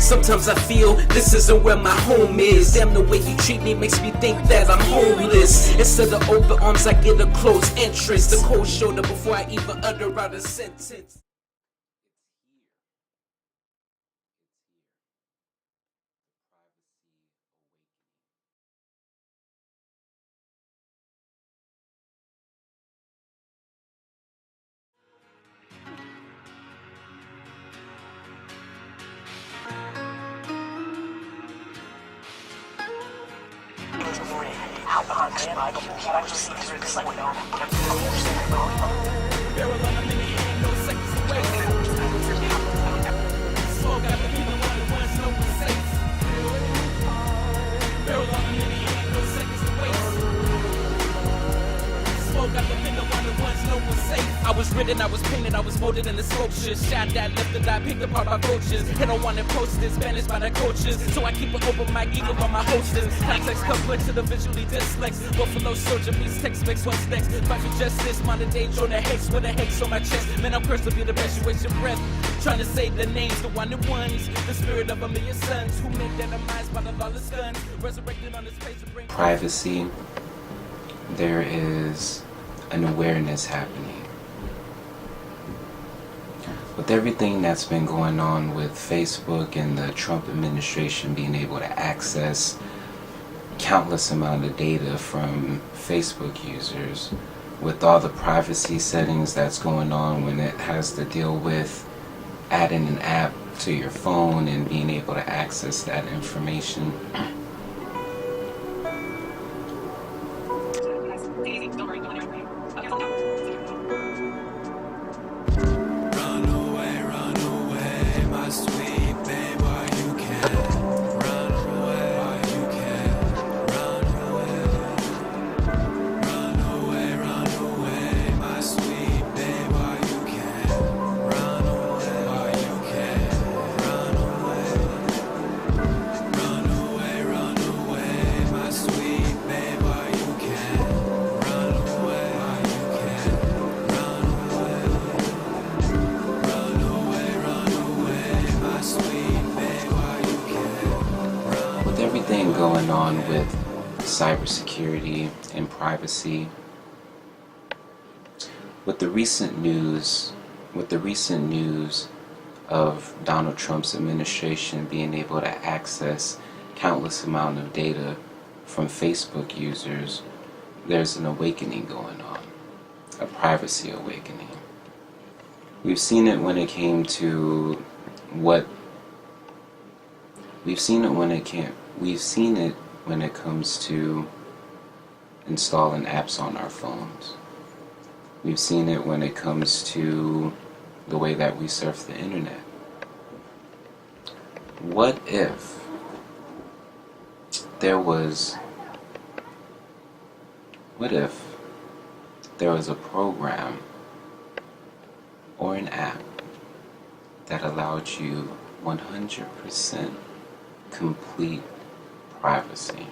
Sometimes I feel this isn't where my home is. Damn, the way you treat me makes me think that I'm homeless. Instead of open arms, I get a closed entrance. The cold shoulder before I even utter out a sentence. I was written, I was painted, I was molded in the sculptures. Shot that, lifted, I picked apart by vultures. Hit on one and posters, banished by the coaches. So I keep an open mic, eagle on my holsters. Context complex to the visually dyslex. Buffalo soldier meets Tex-Mex, what's next? Fight for justice, modern day Jonah Hex with a hex on my chest. Man, I'm cursed to be the best, you waste your breath. Trying to say the names, the one and ones. The spirit of a million sons who make their demise by the lawless guns. Resurrected on this page to bring privacy. There is an awareness happening. With everything that's been going on with Facebook and the Trump administration being able to access countless amount of data from Facebook users, with all the privacy settings that's going on when it has to deal with adding an app to your phone and being able to access that information. Going on with cybersecurity and privacy, with the recent news of Donald Trump's administration being able to access countless amount of data from Facebook users, there's an awakening going on, a privacy awakening. We've seen it when it came to We've seen it when it comes to installing apps on our phones. We've seen it when it comes to the way that we surf the internet. What if there was a program or an app that allowed you 100% complete privacy?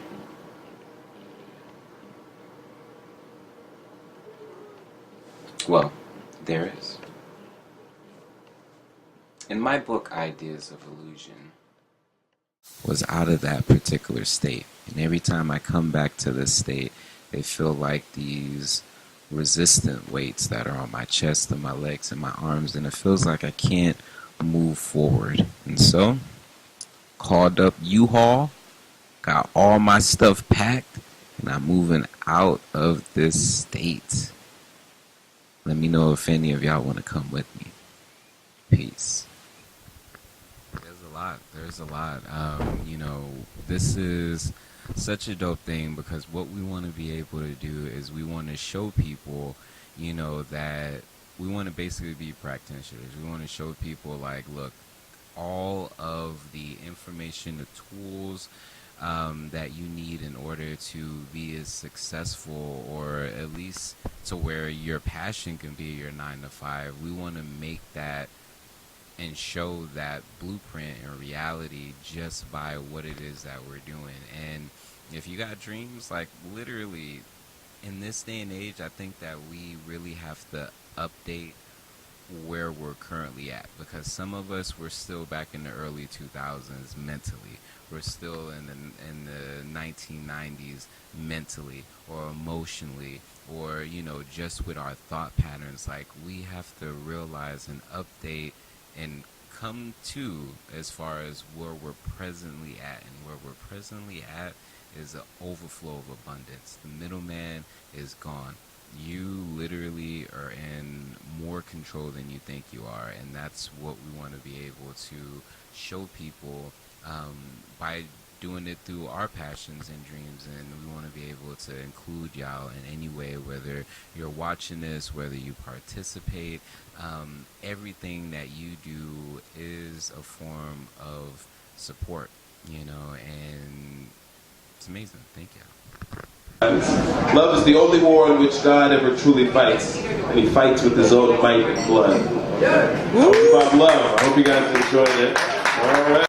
Well, there is. In my book, Ideas of Illusion was out of that particular state. And every time I come back to this state, they feel like these resistant weights that are on my chest and my legs and my arms, and it feels like I can't move forward. And so, called up U-Haul, got all my stuff packed, and I'm moving out of this state. Let me know if any of y'all want to come with me. Peace. There's a lot. This is such a dope thing, because what we want to be able to do is we want to show people, that we want to basically be practitioners. We want to show people, like, look, all of the information, the tools that you need in order to be as successful, or at least to where your passion can be your 9 to 5. We want to make that and show that blueprint in reality just by what it is that we're doing. And if you got dreams, like, literally in this day and age, I think that we really have to update where we're currently at, because some of us were still back in the early 2000s mentally. We're still in the 1990s mentally or emotionally, or just with our thought patterns. Like, we have to realize and update and come to as far as where we're presently at. And where we're presently at is an overflow of abundance. The middleman is gone. You literally are in more control than you think you are, and that's what we want to be able to show people by doing it through our passions and dreams. And we want to be able to include y'all in any way, whether you're watching this, whether you participate. Everything that you do is a form of support, and it's amazing. Thank you. Love is the only war in which God ever truly fights, and he fights with his own might and blood. About love. I hope you guys enjoyed it. All right.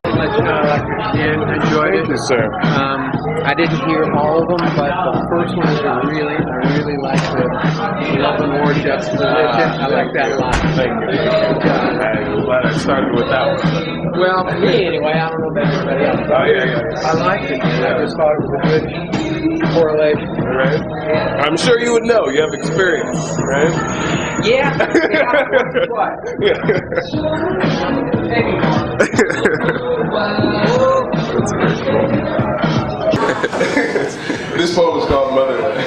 Enjoyed it. Thank you, sir. I didn't hear all of them, but the first one I really liked the Love and War Juxtaposition. I like that a lot. Thank you. I'm glad I started with that one. Well, for me anyway, I don't know about everybody else. Oh, yeah. I liked it. I just thought it was a good correlation. Right. I'm sure you would know. You have experience, right? Yeah. What? That's very cool. This poem is called Motherland.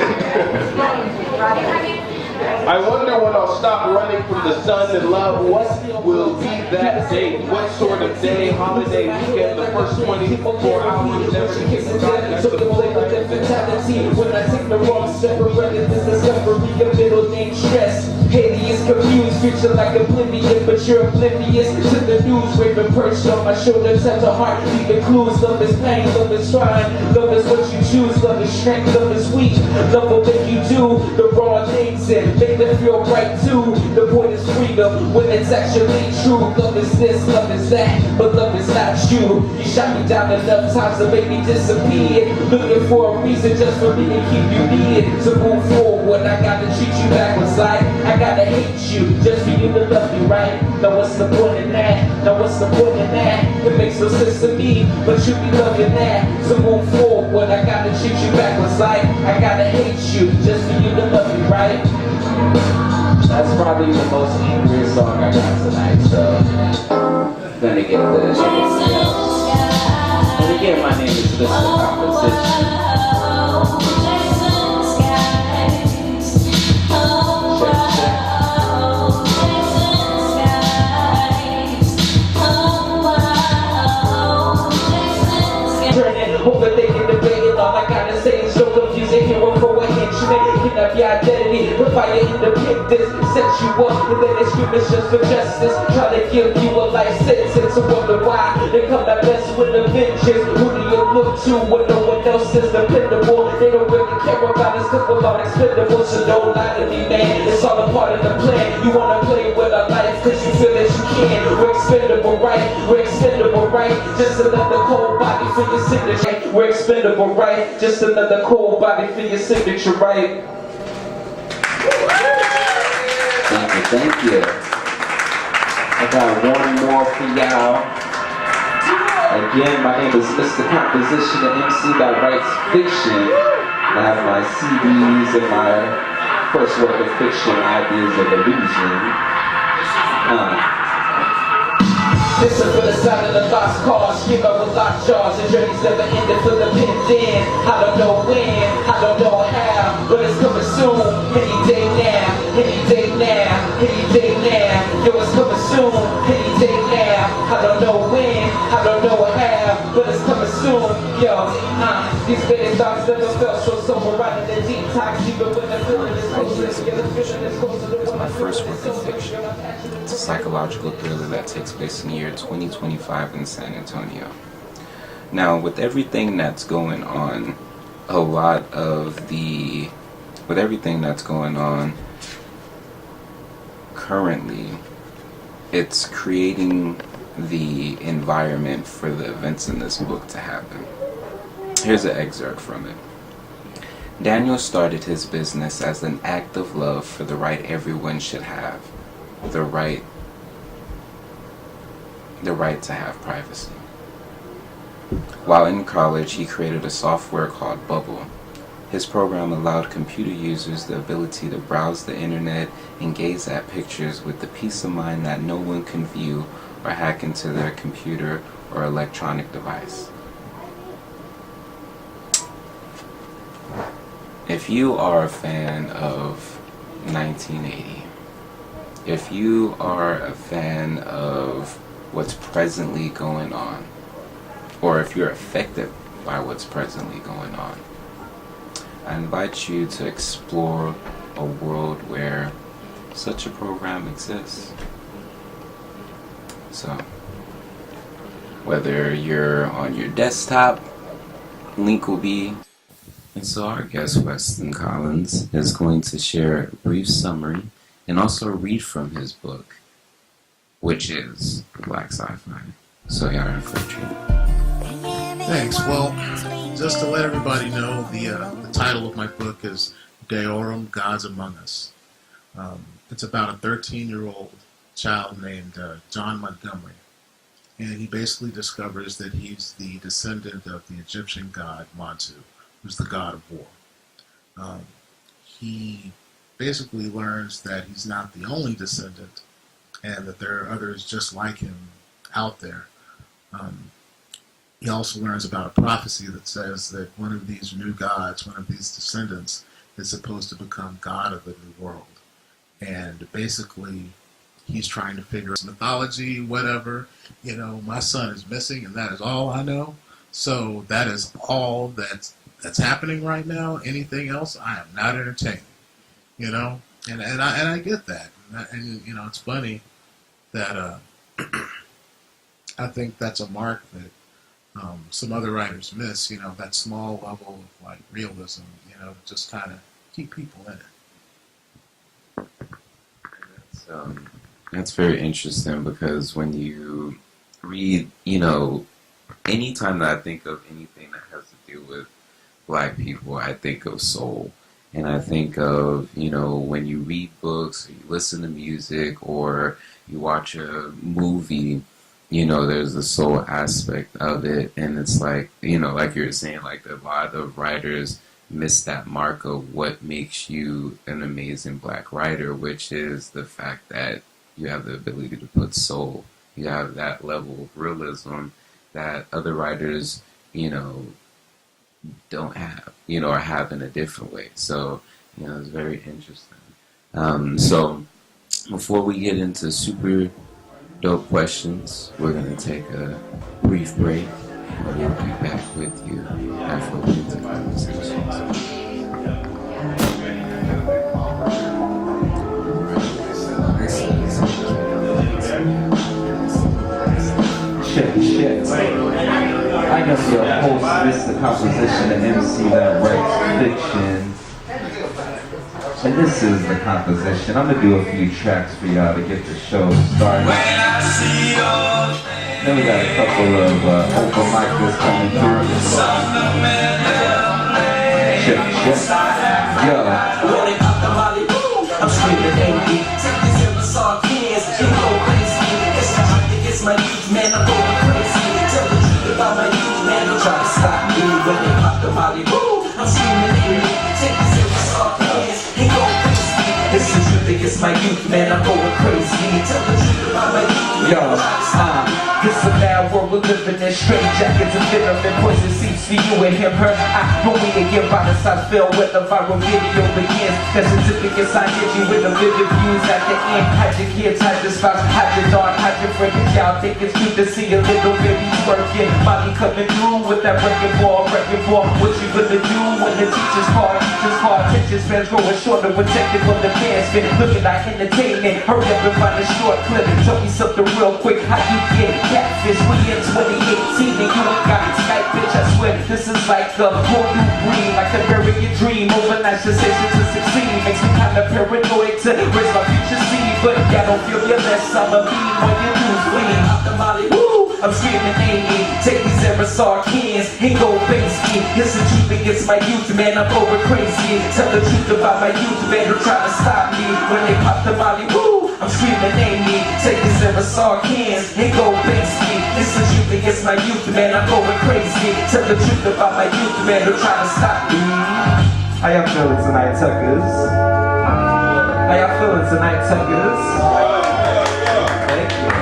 I wonder when I'll stop running from the sun and love. What will be that date? What sort of day, holiday, weekend, the first 24 hours never get forgotten. So the play with the fatality. When I take the wrong step, regretted this discovery of middle name stress. Haiti is confused, future like oblivion, but you're oblivious to the news. Raven perched on my shoulder, touch a heart, leave the clues. Love is pain, love is trying, love is what you choose. Love is strength, love is weak. Love will make you do the wrong things and make them feel right too. The point is freedom when it's actually true. Love is this, love is that, but love is not you. You shot me down enough times to make me disappear. Looking for a reason just for me to keep you near. To move forward, I gotta treat you backwards like I gotta hate you just for you to love me, right? Now what's the point in that? Now what's the point in that? It makes no sense to me, but you be loving that. To move forward, I gotta treat you backwards like I gotta hate you just for you to love me, right? That's probably the most angriest song I got tonight, so gonna get this. And again, my name is Mr. Composition. Hope that they can debate it. All I gotta say is so confusing. Hero for a henchman. Kidnap your identity. Provide your independence. Set you up. And then they scream it's just for justice. Try to give you a life sentence. And wonder why they come back best with a vengeance. Who do you look to when no one else is dependable? They don't really care about us because we're all expendable. So don't lie to me, man. It's all a part of the plan. You wanna play with our life because you feel that you can. We're expendable, right? We're expendable, right? Just another cold body for your signature. We're expendable, right? Just another cold body for your signature, right? Thank you. I got one more for y'all. Again, my name is Mr. Composition, the MC that writes fiction. I have my CDs and my first work of fiction, Ideas of Illusion. Listen for the sound of the lost cause, scream up with locked jaws. The journey's never ended for the pinned in. I don't know when, I don't know how, but it's coming soon. Any day now, any day now, any day now. Yo, it's coming soon. Any day now, I don't know when, I don't know how, but it's coming soon. Yo, these bad dogs never felt so sober, riding the detox, even when the feeling is closer. My first work of fiction. It's a psychological thriller that takes place in the year 2025 in San Antonio. Now, with everything that's going on, with everything that's going on currently, it's creating the environment for the events in this book to happen. Here's an excerpt from it. Daniel started his business as an act of love for the right everyone should have. the right to have privacy. While in college, he created a software called Bubble. His program allowed computer users the ability to browse the internet and gaze at pictures with the peace of mind that no one can view or hack into their computer or electronic device. If you are a fan of 1980, if you are a fan of what's presently going on, or if you're affected by what's presently going on, I invite you to explore a world where such a program exists. So, whether you're on your desktop, link will be. And so our guest, Weston Collins, is going to share a brief summary and also read from his book, which is Black Sci-Fi. So yeah, I encourage you. Thanks. Well, just to let everybody know, the title of my book is Deorum, Gods Among Us. It's about a 13-year-old child named John Montgomery. And he basically discovers that he's the descendant of the Egyptian god Montu, who's the god of war. He basically learns that he's not the only descendant and that there are others just like him out there. He also learns about a prophecy that says that one of these new gods, one of these descendants, is supposed to become god of the new world. And basically, he's trying to figure out mythology, whatever. You know, my son is missing, and that is all I know. So that is all that's happening right now. Anything else, I am not entertaining. You know, and I get that. And you know, it's funny that I think that's a mark that some other writers miss. You know, that small level of like realism. You know, just kind of keep people in it. That's very interesting, because when you read, you know, anytime that I think of anything that has to do with Black people, I think of soul. And I think of, you know, when you read books, or you listen to music, or you watch a movie, you know, there's the soul aspect of it. And it's like, you know, like you were saying, like a lot of writers miss that mark of what makes you an amazing Black writer, which is the fact that you have the ability to put soul. You have that level of realism that other writers, you know, don't have, you know, or have in a different way. So, you know, it's very interesting. So before we get into super dope questions, we're going to take a brief break, and we'll be back with you after we get to conversations. Shit. I am your host, Mr. Composition, and Emcee that writes fiction. And this is the composition. I'm gonna do a few tracks for y'all to get the show started. Then we got a couple of open micers coming through. Shit. Yo. I'm screaming angry. Take this in the soft hands. Kinyo crazy. It's the hot that gets my youth, man. I'm going crazy. Tell the truth about my youth, man. They try to stop me when they pop the molly. Woo! I'm screaming angry. Take this in the soft hands. And go crazy. It's the truth that gets my youth, man. I'm going crazy. Tell the truth about my youth, man. Yo, it's a bad world we're living in. Straight jackets and venom and poison seeps for you and him, her. When we again violence, I feel when the viral video begins. The certificates I give you with the vivid views at the end. Hide your kids, hide your spouse, hide your dog, hide your friend. Y'all think it's cute to see a little baby twerking. Mommy coming through with that wrecking ball. What you gonna do when the teachers call? Attention spans growing shorter when technical demands fit. Looking like entertainment. Hurry up and find a short clip. Tell me something real quick. How you get catfish? We in 2018 and you ain't got Skype, bitch. I swear this is like a whole new breed. Like to bury your dream. Overnight sensation to succeed. Makes me kinda paranoid to raise my future seed. But y'all don't feel your best. I'm a mean when you lose bleed. Woo! I'm screaming Amy. Take these aerosol cans and go basement. It's the truth against my youth, man. I'm over crazy. Tell the truth about my youth, man. They're trying to stop me when they pop the molly. Woo! I'm screaming, name me. Take this and Rassar cans and go Banksy. This is youth against my youth, man. I'm going crazy. Tell the truth about my youth, man. They're trying to stop me. How y'all feeling tonight, Tuckers? How y'all feeling tonight, Tuckers? Thank you.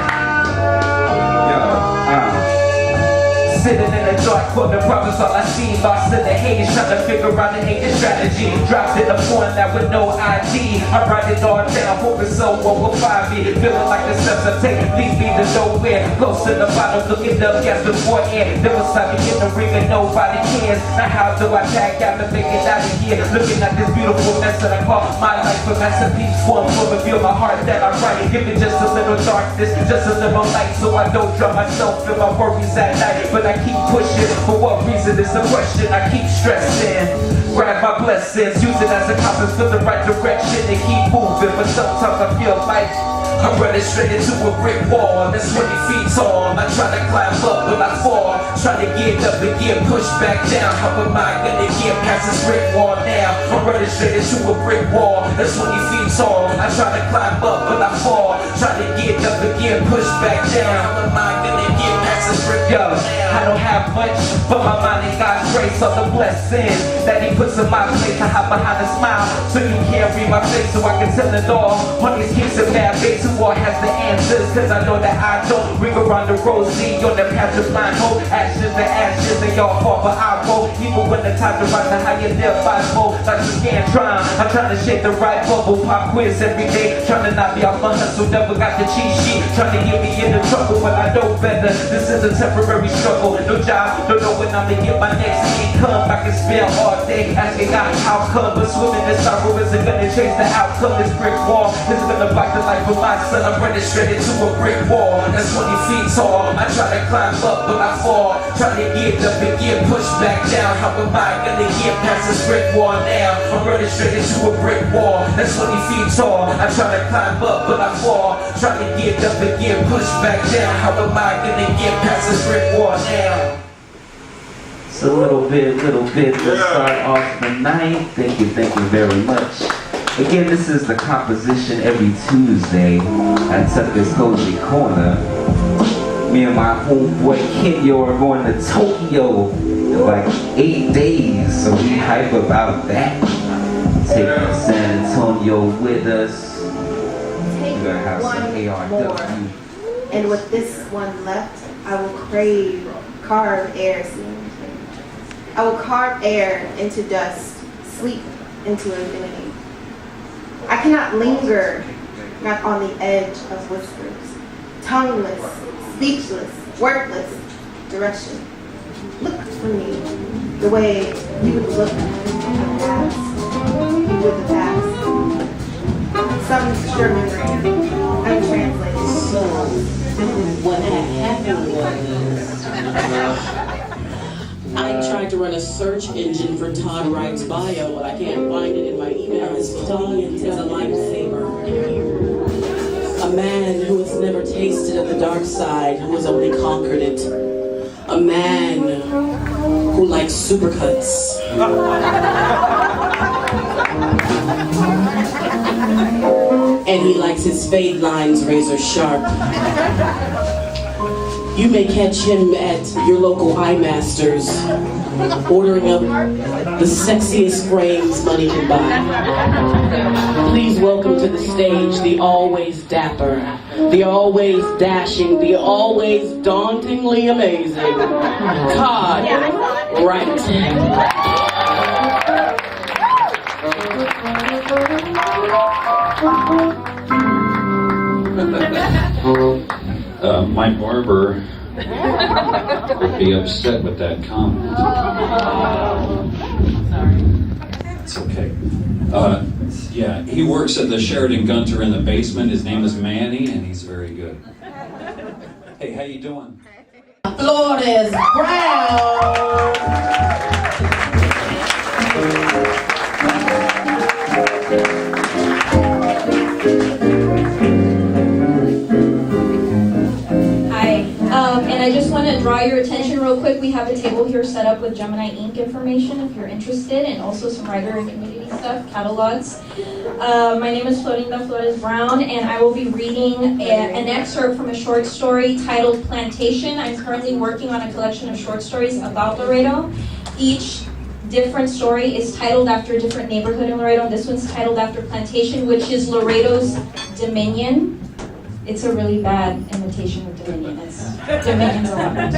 Sitting in the dark for the problems, all I see lost in the haze, trying to figure out the ancient strategy. Dropped in the point that with no ID, I write it all down, hoping someone will find me. Feeling like the steps I take lead me to nowhere. Close to the bottom, looking up, gas before air. There was time to get the ring and nobody cares. Now how do I tag out to make it out of here? Looking at this beautiful mess that I call my life, a masterpiece form to reveal my heart that I write. Give it just a little darkness, just a little light, so I don't drown myself in my worries at night. But I keep pushing, for what reason is the question I keep stressing. Grab my blessings, use it as a compass for the right direction and keep moving. But sometimes I feel like I'm running straight into a brick wall that's 20 feet tall. I try to climb up but I fall, trying to get up and get pushed back down. How am I gonna get past this brick wall now? I'm running straight into a brick wall that's 20 feet tall. I try to climb up but I fall, trying to get up and get pushed back down. How am I gonna get past this brick wall now? I don't have much, but my mind and God's grace are the blessings that He puts in my place. I hide behind a smile so you can't read my face, so I can tell it all. On these kicks and bad bass, who all has the answers? Cause I know that I don't ring around the rosy on the path to blind hope. Ashes to ashes, they all fall, but I roll. Even when the time to rise to how you live by more. Like a scantron, I'm trying to shake the right bubble. Pop quiz every day, trying to not be off my hustle. Never got the cheat sheet, trying to get me into trouble, but I know better. This is a temporary struggle. No job, don't know when I'm gonna get my next income. I can spend all day asking God how come, but swimming in sorrow isn't gonna change the outcome. This brick wall is gonna block the life of my son. I'm running straight into a brick wall that's 20 feet tall. I try to climb up, but I fall, trying to get up and get pushed back down. How am I gonna get past this brick wall now? I'm running straight into a brick wall that's 20 feet tall. I try to climb up, but I fall, trying to get up and get pushed back down. How am I gonna get past this brick wall now? It's a little bit, let's start off the night. Thank you very much. Again, this is the composition every Tuesday at Tucker's Cozy Corner. Me and my homeboy Kinyo are going to Tokyo in like 8 days, so we hype about that. Taking San Antonio with us. We're gonna have some ARW. And with this one left, I will carve air. I will carve air into dust, sleep into infinity. I cannot linger, not on the edge of whispers, tongueless, speechless, worthless, direction. Look for me the way you would look at the past, you would the past. Some sure memory, untranslated. So, what had happened was, I tried to run a search engine for Todd Wright's bio, but I can't find it in my emails. Todd is a lifesaver. A man who has never tasted of the dark side, who has only conquered it. A man who likes supercuts. And he likes his fade lines razor sharp. You may catch him at your local eye masters, ordering up the sexiest frames money can buy. Please welcome to the stage the always dapper, the always dashing, the always dauntingly amazing Todd Wright. My barber would be upset with that comment. It's okay. Yeah, he works at the Sheridan Gunter in the basement. His name is Manny, and he's very good. Hey, how you doing? Flores Brown. And I just want to draw your attention real quick. We have a table here set up with Gemini Ink information if you're interested, and also some writer and community movie stuff, catalogs. My name is Florinda Flores Brown, and I will be reading an excerpt from a short story titled Plantation. I'm currently working on a collection of short stories about Laredo. Each different story is titled after a different neighborhood in Laredo. This one's titled after Plantation, which is Laredo's Dominion. It's a really bad imitation of Dominion. Dominion's a lot better.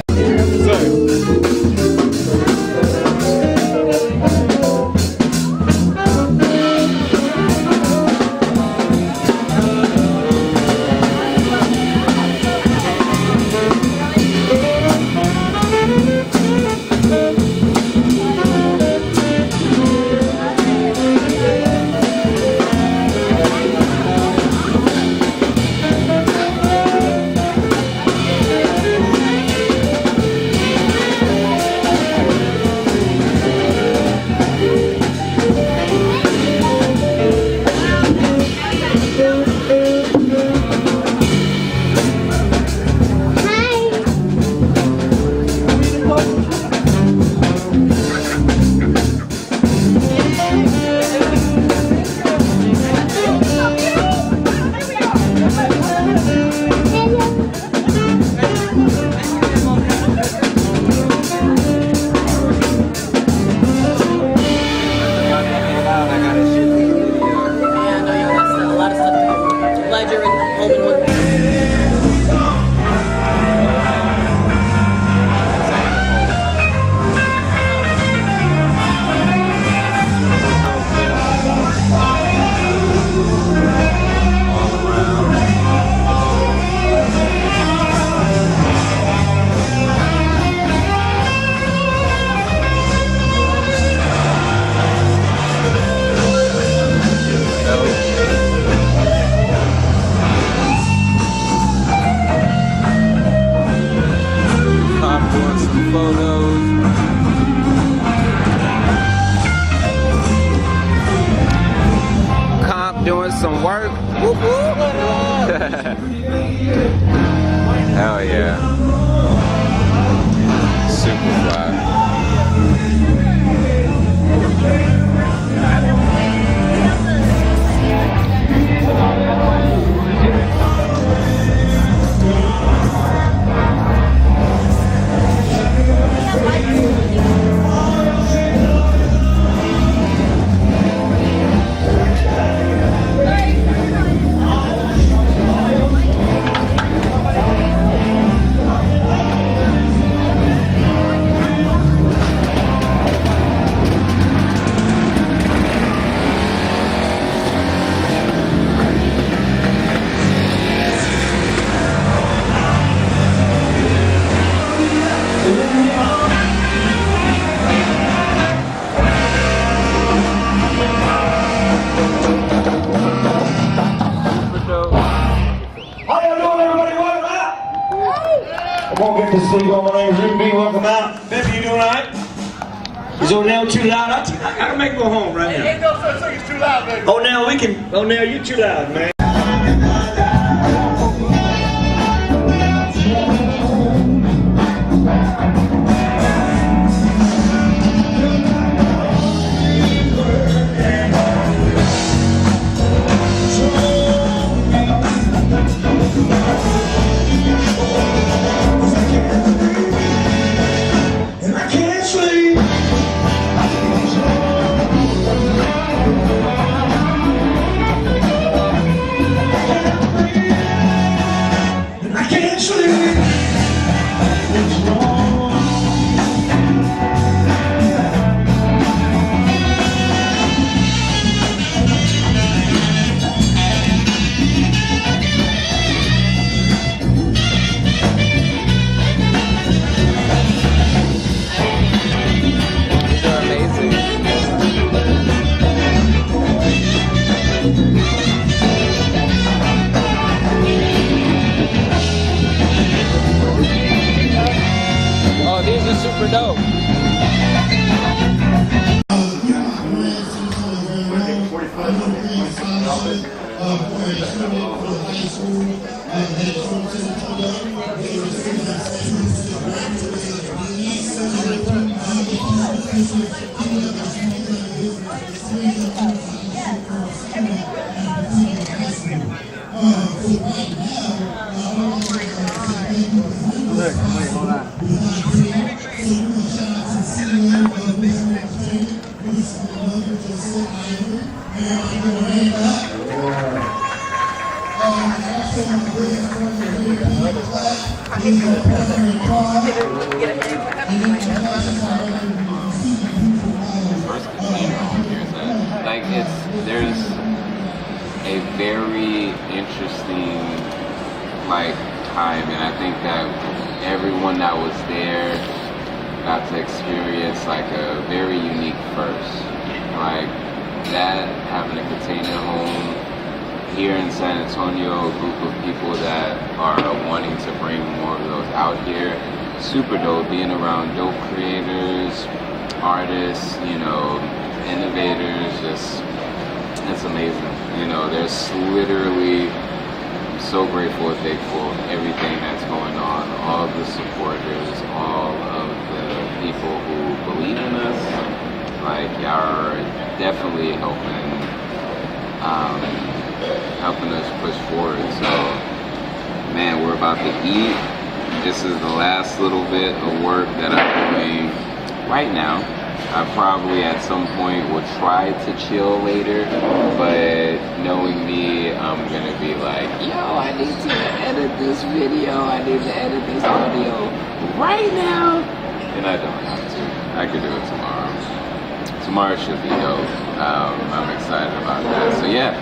Doing some work. Hell yeah. Super fly. Good to see you. My name's Ruby. Welcome out. Baby, you doing alright? Is O'Neill too loud? I gotta make go home right now. Ain't no such thing as too loud, baby. O'Neill, you too loud, man. Super dope. Like there's a very interesting like time, and I think that everyone that was there got to experience like a very unique first. Like that, having a container home here in San Antonio, a group of people that are wanting to bring more of those out here. Super dope, being around dope creators, artists, you know, innovators, just, it's amazing. You know, there's literally, I'm so grateful and thankful for everything that's going on, all the supporters, all of the people who believe in us, like, y'all are definitely helping us push forward. So, man, we're about to eat. This is the last little bit of work that I'm doing right now. I probably at some point will try to chill later, but knowing me, I'm gonna be like, yo, I need to edit this video, I need to edit this audio right now. And I don't have to. I could do it tomorrow. Tomorrow should be dope. I'm excited about that. So yeah,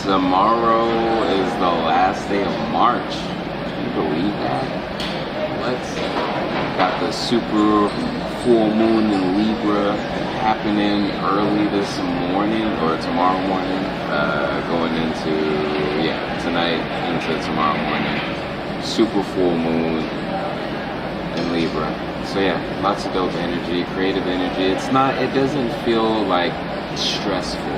tomorrow is the last day of March. Can you believe that? What? Got the super full moon in Libra happening early this morning or tomorrow morning, going into, tonight into tomorrow morning. Super full moon in Libra. So yeah, lots of dope energy, creative energy. It doesn't feel like stressful.